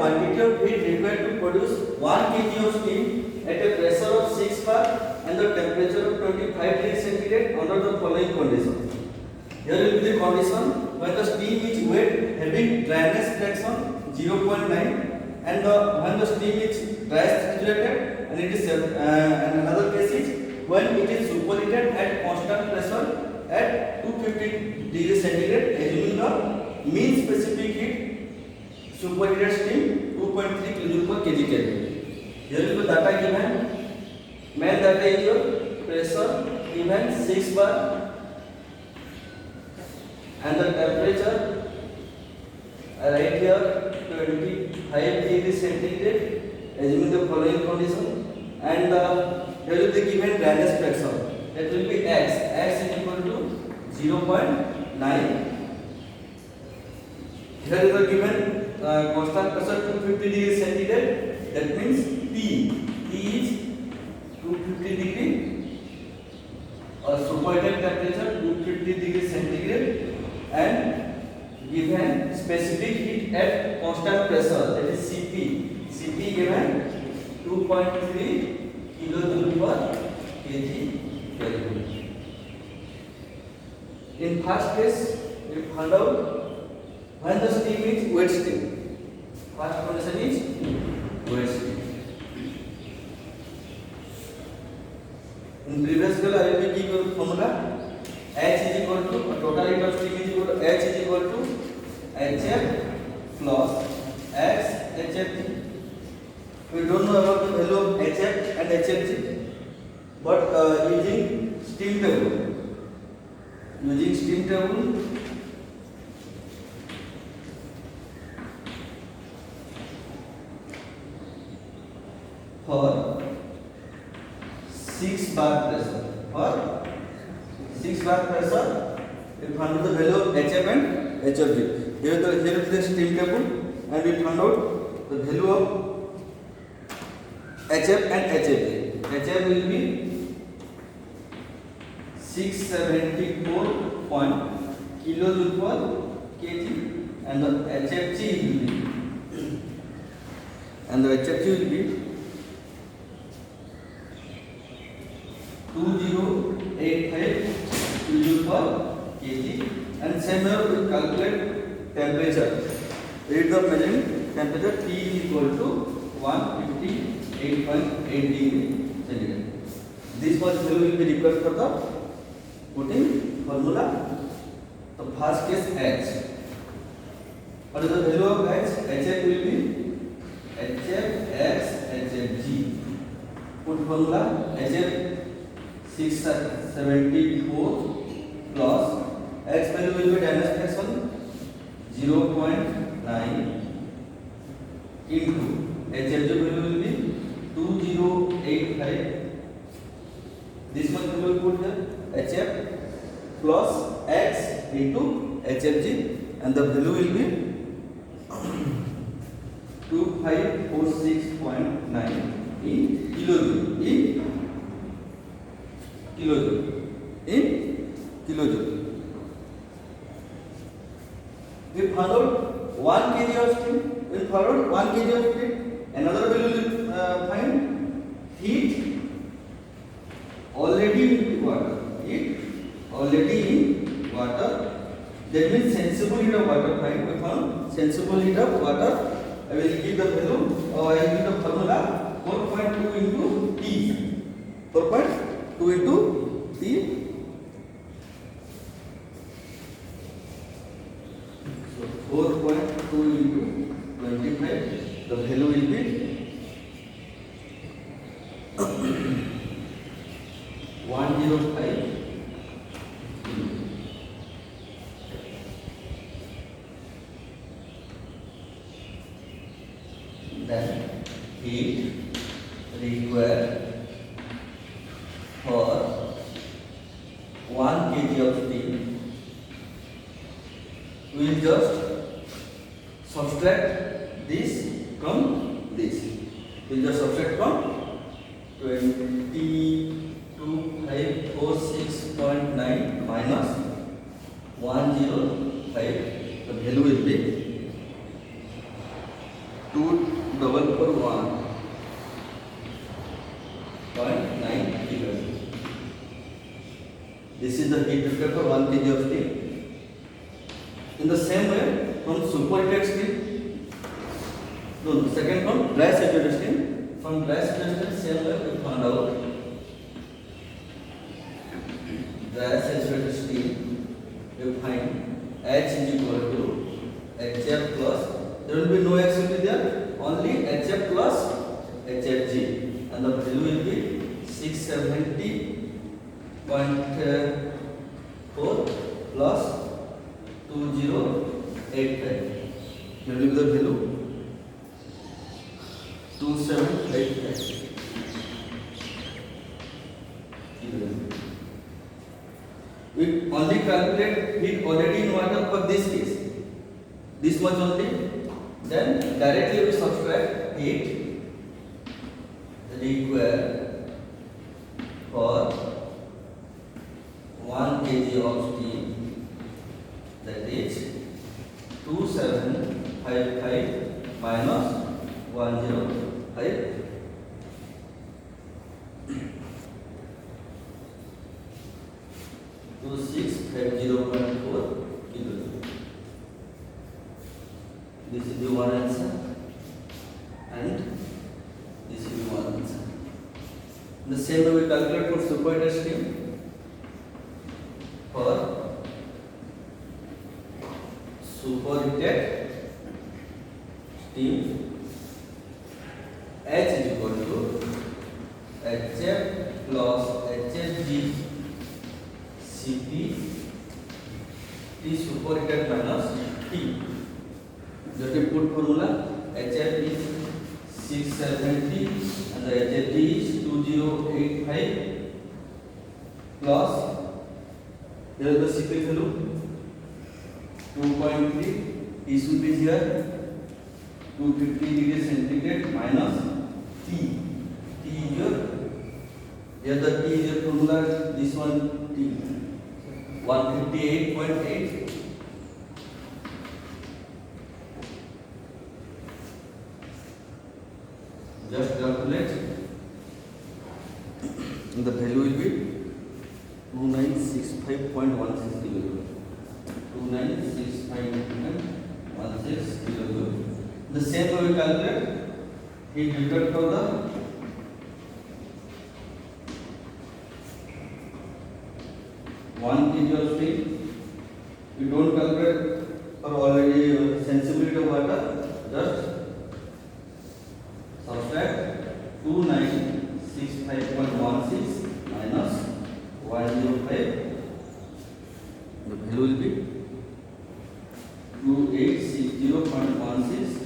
quantity of heat required to produce 1 kg of steam at a pressure of 6 bar and the temperature of 25 degrees centigrade under the following conditions. Here will be the condition when the steam is wet having dryness fraction 0.9 and when the steam is dry saturated and it is and another case is when it is superheated at constant pressure at 250 degrees centigrade assuming the mean specific heat superheated steam 2.3 kJ per kg Kelvin. Here will be data given. Main data is your pressure given 6 bar and the temperature right here 25 degrees centigrade assuming the following condition and here will be given dryness fraction that will be x is equal to 0.9. Here is the given constant pressure 250 degrees centigrade, that means T is 250 degree or superheated temperature 250 degrees centigrade and given specific heat at constant pressure that is Cp given 2.3 kilojoule per kg Kelvin. In first case we found out when the steam is wet steam. First condition is wet steam. In previous class I will give you formula H is equal to total heat of steam is equal to H is equal to HF plus X HFG. We don't know about the value of HF and HFG, but using steam table for 6 bar pressure. We found out the value of HF and HFG. Here is the steam table and we found out the value of HF and HFG. HF will be 674 kilojoule per kg and the HFG will be 2085 kilojoule per kg. And same here we calculate temperature. Rate of measuring temperature T is equal to 158.8 degree centigrade. This much value will be required for the putting formula. The first case H. What is the value of H? HF will be HFX HFG. Put formula HF 674 plus X value will be dryness fraction 0.9 into HFG value will be 2085. This much we will put here HF plus X into HFG and the value will be 2546.9 in kilojoule. We found out 1 kg of steam. We found out 1 kg of heat. Another value will find heat already in water. That means sensible heat of water. Find. We found sensible heat of water. I will give the value. I will give the formula 4.2 into T. 4.2 into T. So 4.2 into 25. The value will be 105. Then heat required for 1 kg of steam, we will just subtract this from this. We will just subtract from 22546.9 minus 105. The value will be 2 2,441.9 kg. This is the heat required for 1 kg of steam. In the same way, from superheated steam, no, second from dry saturated steam. From dry saturated same way we found out dry saturated steam. We find H is equal to HF plus. There will be no X will be there, only HF plus HFG, and the value will be 670.4 plus 2085. Here will be the value 2785. We only calculate heat already in water for this case, this much only. Then directly we subtract heat required for 1 kg of steam, that is 2755 minus 105. 2650.4 kilojoule. This is the one answer, and this is the one answer. The same way we calculate for superheated steam. For superheated steam, H is equal to HF plus HFG Cp T superheated minus T. Just put formula, HF is 670 and the HFG is 2085 plus, here is the Cp value 2.3, T should be here 250 degrees centigrade minus T. T is your, here the T is your formula, this one T 158.8. Just calculate, the value will be 2965.16 kilojoule. 2965.16 kilojoule. The same way we calculate heat required for the one kg of steam. We don't calculate for already sensibility of water. Just subtract 2965.16 minus 105. The value will be 2860.16